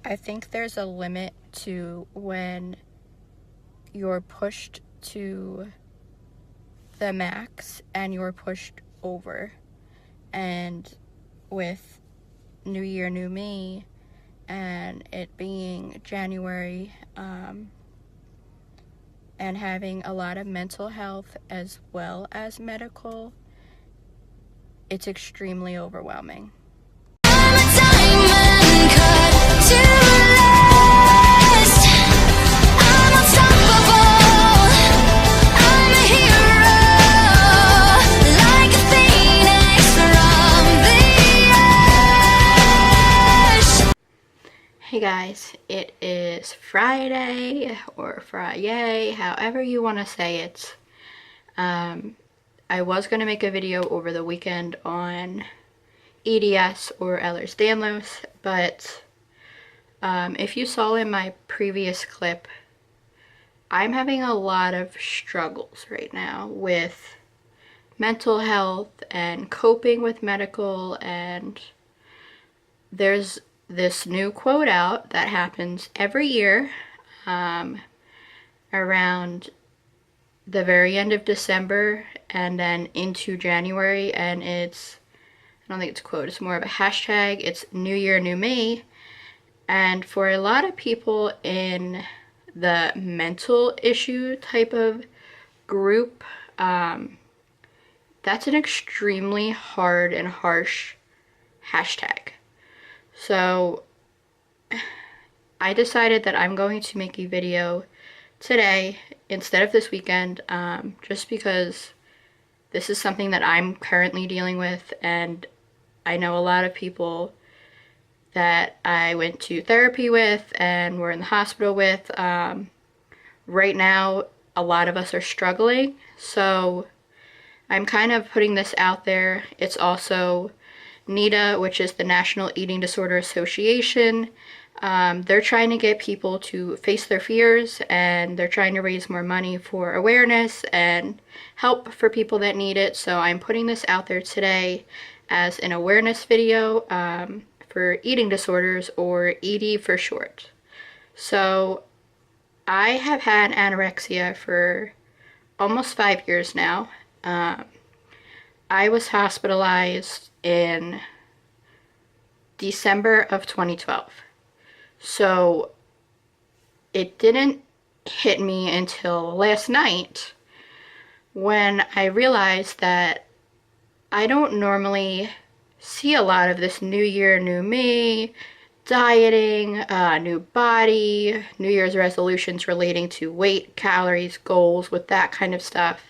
I think there's a limit to when you're pushed to the max and you're pushed over. And with New Year, New Me, and it being January, and having a lot of mental health as well as medical, it's extremely overwhelming. Hey guys, it is Friday, or Friday, however you want to say it. I was going to make a video over the weekend on EDS or Ehlers-Danlos, but if you saw in my previous clip, I'm having a lot of struggles right now with mental health and coping with medical, and there's this new quote out that happens every year around the very end of December and then into January, and it's, I don't think it's a quote, it's more of a hashtag. It's New Year, New Me. And for a lot of people in the mental issue type of group, that's an extremely hard and harsh hashtag. So I decided that I'm going to make a video today instead of this weekend, just because this is something that I'm currently dealing with, and I know a lot of people that I went to therapy with and were in the hospital with. Right now, a lot of us are struggling, so I'm kind of putting this out there. It's also NEDA, which is the National Eating Disorder Association. They're trying to get people to face their fears, and they're trying to raise more money for awareness and help for people that need it. So I'm putting this out there today as an awareness video for eating disorders, or ED for short. So I have had anorexia for almost 5 years now. I was hospitalized in December of 2012. So it didn't hit me until last night when I realized that I don't normally see a lot of this New Year, New Me, dieting, new body, New Year's resolutions relating to weight, calories, goals, with that kind of stuff,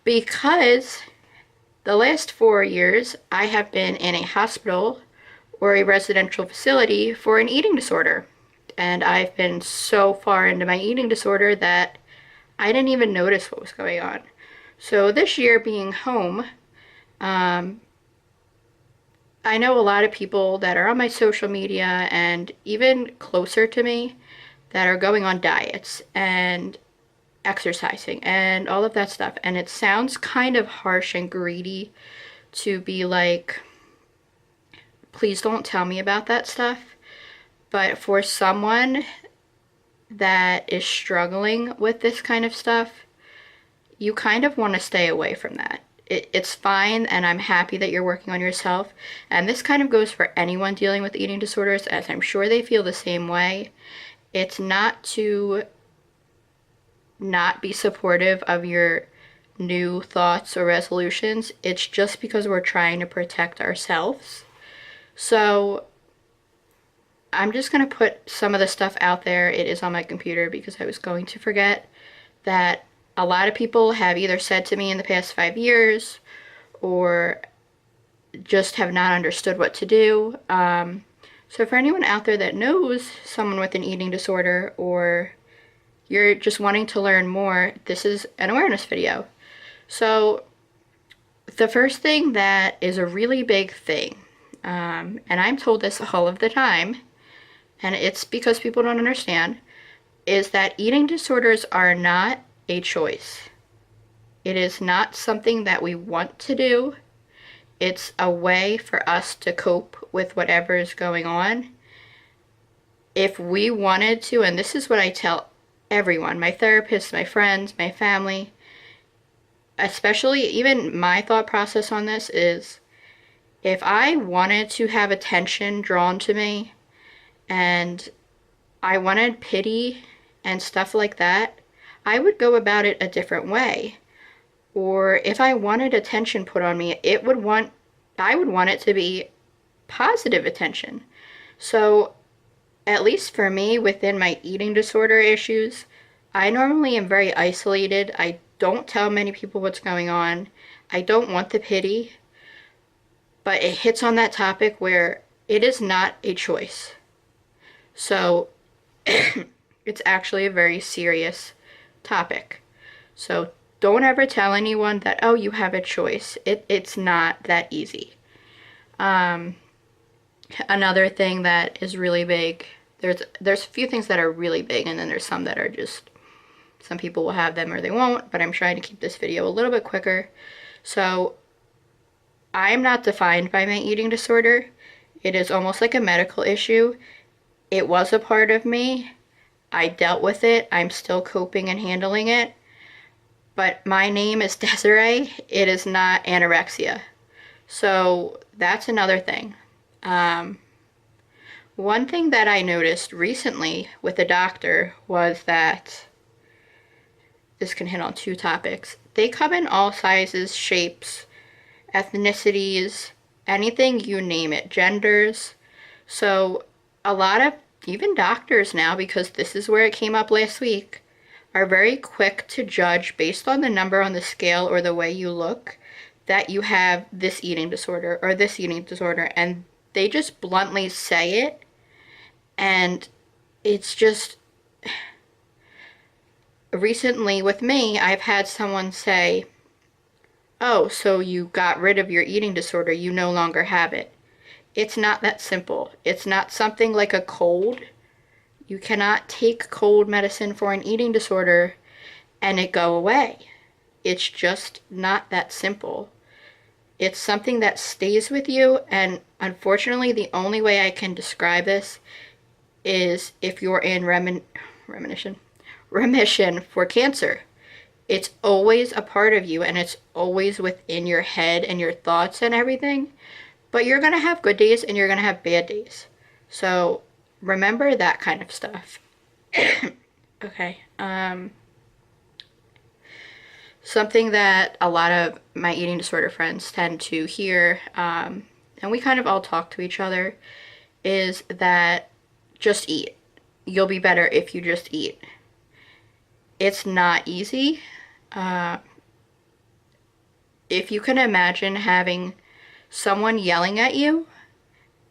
because the last 4 years, I have been in a hospital or a residential facility for an eating disorder. And I've been so far into my eating disorder that I didn't even notice what was going on. So this year being home, I know a lot of people that are on my social media and even closer to me that are going on diets and exercising and all of that stuff, and it sounds kind of harsh and greedy to be like, please don't tell me about that stuff, but for someone that is struggling with this kind of stuff, you kind of want to stay away from that. It's fine, and I'm happy that you're working on yourself, and this kind of goes for anyone dealing with eating disorders, as I'm sure they feel the same way. It's not to not be supportive of your new thoughts or resolutions. It's just because we're trying to protect ourselves. So I'm just going to put some of the stuff out there. It is on my computer because I was going to forget, that a lot of people have either said to me in the past 5 years or just have not understood what to do. So for anyone out there that knows someone with an eating disorder, or you're just wanting to learn more, this is an awareness video. So the first thing that is a really big thing, and I'm told this all of the time, and it's because people don't understand, is that eating disorders are not a choice. It is not something that we want to do. It's a way for us to cope with whatever is going on. if we wanted to, and this is what I tell everyone, my therapist, my friends, my family, especially even my thought process on this is if I wanted to have attention drawn to me and I wanted pity and stuff like that, I would go about it a different way. Or if I wanted attention put on me, I would want it to be positive attention. So, at least for me, within my eating disorder issues, I normally am very isolated. I don't tell many people what's going on. I don't want the pity, but it hits on that topic where it is not a choice. So, it's actually a very serious topic. So, don't ever tell anyone that, oh, you have a choice. It's not that easy. Another thing that is really big, there's a few things that are really big, and then there's some that are just, some people will have them or they won't, but I'm trying to keep this video a little bit quicker. So, I'm not defined by my eating disorder. It is almost like a medical issue. It was a part of me. I dealt with it. I'm still coping and handling it. But my name is Desiree. It is not anorexia. So that's another thing. One thing that I noticed recently with a doctor was that this can hit on two topics. They come in all sizes, shapes, ethnicities, anything you name it, genders. So a lot of even doctors now, because this is where it came up last week, are very quick to judge based on the number on the scale or the way you look that you have this eating disorder or this eating disorder, and they just bluntly say it, and it's just, recently with me, I've had someone say, oh, so you got rid of your eating disorder, you no longer have it. It's not that simple. It's not something like a cold. You cannot take cold medicine for an eating disorder and it go away. It's just not that simple. It's something that stays with you, and unfortunately the only way I can describe this is if you're in remission for cancer. It's always a part of you, and it's always within your head and your thoughts and everything. But you're going to have good days and you're going to have bad days. So remember that kind of stuff. Okay. Something that a lot of my eating disorder friends tend to hear, and we kind of all talk to each other, is that just eat. You'll be better if you just eat. It's not easy. If you can imagine having someone yelling at you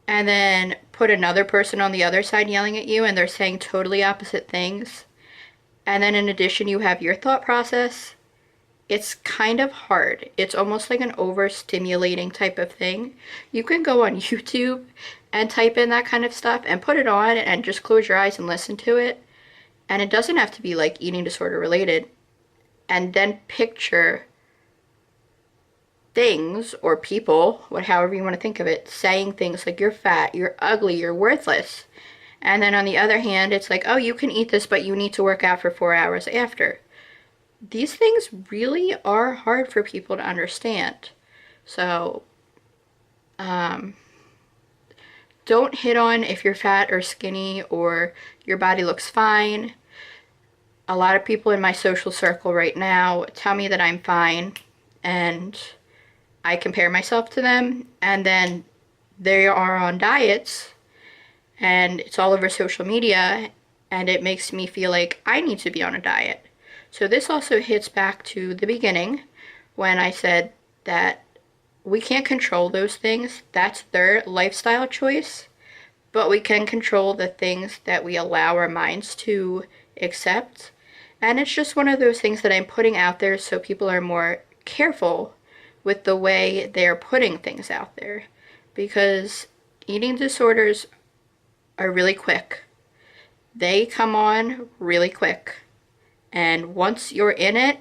and then put another person on the other side yelling at you and they're saying totally opposite things, and then in addition you have your thought process, it's kind of hard. It's almost like an overstimulating type of thing. You can go on YouTube and type in that kind of stuff and put it on and just close your eyes and listen to it, and it doesn't have to be like eating disorder related, and then picture things or people, however you want to think of it, saying things like you're fat, you're ugly, you're worthless. And then on the other hand, it's like, oh, you can eat this, but you need to work out for 4 hours after. These things really are hard for people to understand. So, don't hit on if you're fat or skinny or your body looks fine. A lot of people in my social circle right now tell me that I'm fine, and I compare myself to them, and then they are on diets, and it's all over social media, and it makes me feel like I need to be on a diet. So this also hits back to the beginning when I said that we can't control those things. That's their lifestyle choice, but we can control the things that we allow our minds to accept. And it's just one of those things that I'm putting out there so people are more careful with the way they're putting things out there, because eating disorders are really quick. They come on really quick, and once you're in it,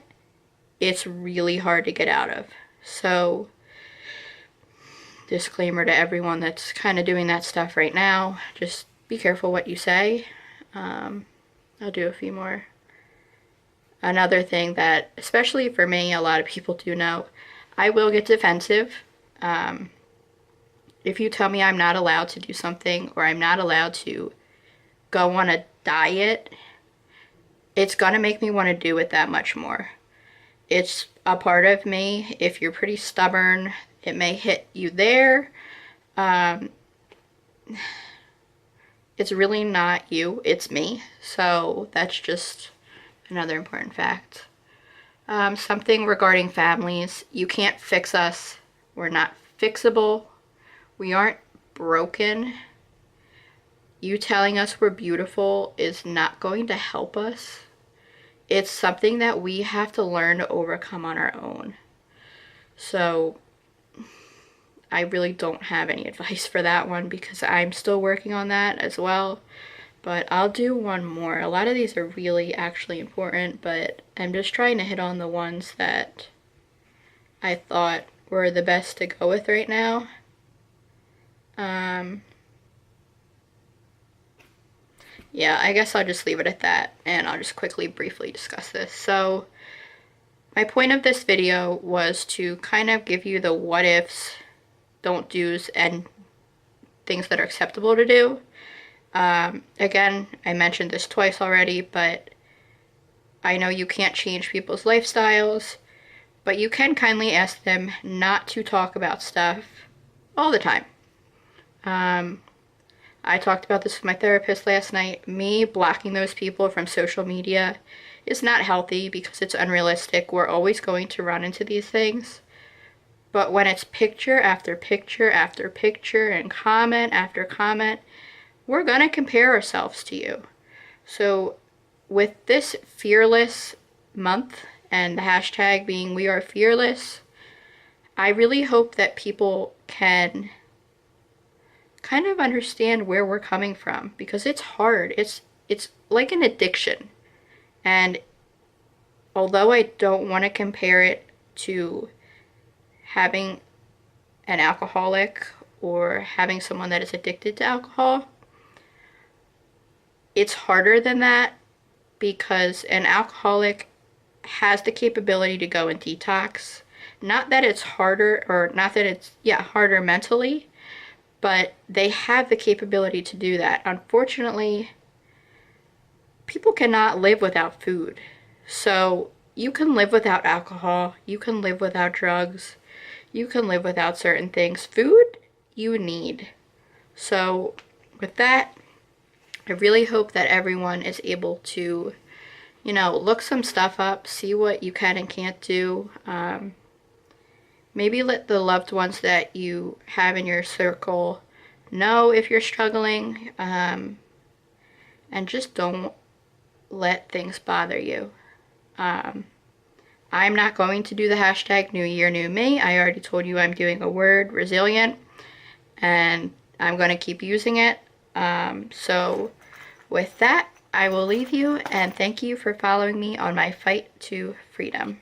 it's really hard to get out of. So, disclaimer to everyone that's kind of doing that stuff right now, just be careful what you say. I'll do a few more. Another thing that, especially for me, a lot of people do know, I will get defensive. If you tell me I'm not allowed to do something or I'm not allowed to go on a diet, it's gonna make me want to do it that much more. It's a part of me. If you're pretty stubborn, it may hit you there. It's really not you, it's me. So that's just another important fact. Something regarding families. You can't fix us. We're not fixable. We aren't broken. You telling us we're beautiful is not going to help us. It's something that we have to learn to overcome on our own. So I really don't have any advice for that one because I'm still working on that as well. But I'll do one more. A lot of these are really actually important, but I'm just trying to hit on the ones that I thought were the best to go with right now. Yeah, I guess I'll just leave it at that, and I'll just quickly, briefly discuss this. So, my point of this video was to kind of give you the what ifs, don't do's, and things that are acceptable to do. Again, I mentioned this twice already, but I know you can't change people's lifestyles, but you can kindly ask them not to talk about stuff all the time. I talked about this with my therapist last night. Me blocking those people from social media is not healthy because it's unrealistic. We're always going to run into these things. But when it's picture after picture after picture and comment after comment, we're going to compare ourselves to you. So with this fearless month and the hashtag being We Are Fearless, I really hope that people can kind of understand where we're coming from because it's hard. It's like an addiction. And although I don't want to compare it to having an alcoholic or having someone that is addicted to alcohol, it's harder than that because an alcoholic has the capability to go and detox. Not that it's harder, or not that it's, harder mentally, but they have the capability to do that. Unfortunately, people cannot live without food. So you can live without alcohol, you can live without drugs, you can live without certain things. Food, you need. So with that, I really hope that everyone is able to, look some stuff up, see what you can and can't do. Maybe let the loved ones that you have in your circle know if you're struggling, and just don't let things bother you. I'm not going to do the hashtag New Year, New Me. I already told you I'm doing a word, resilient, and I'm going to keep using it. So with that, I will leave you, and thank you for following me on my fight to freedom.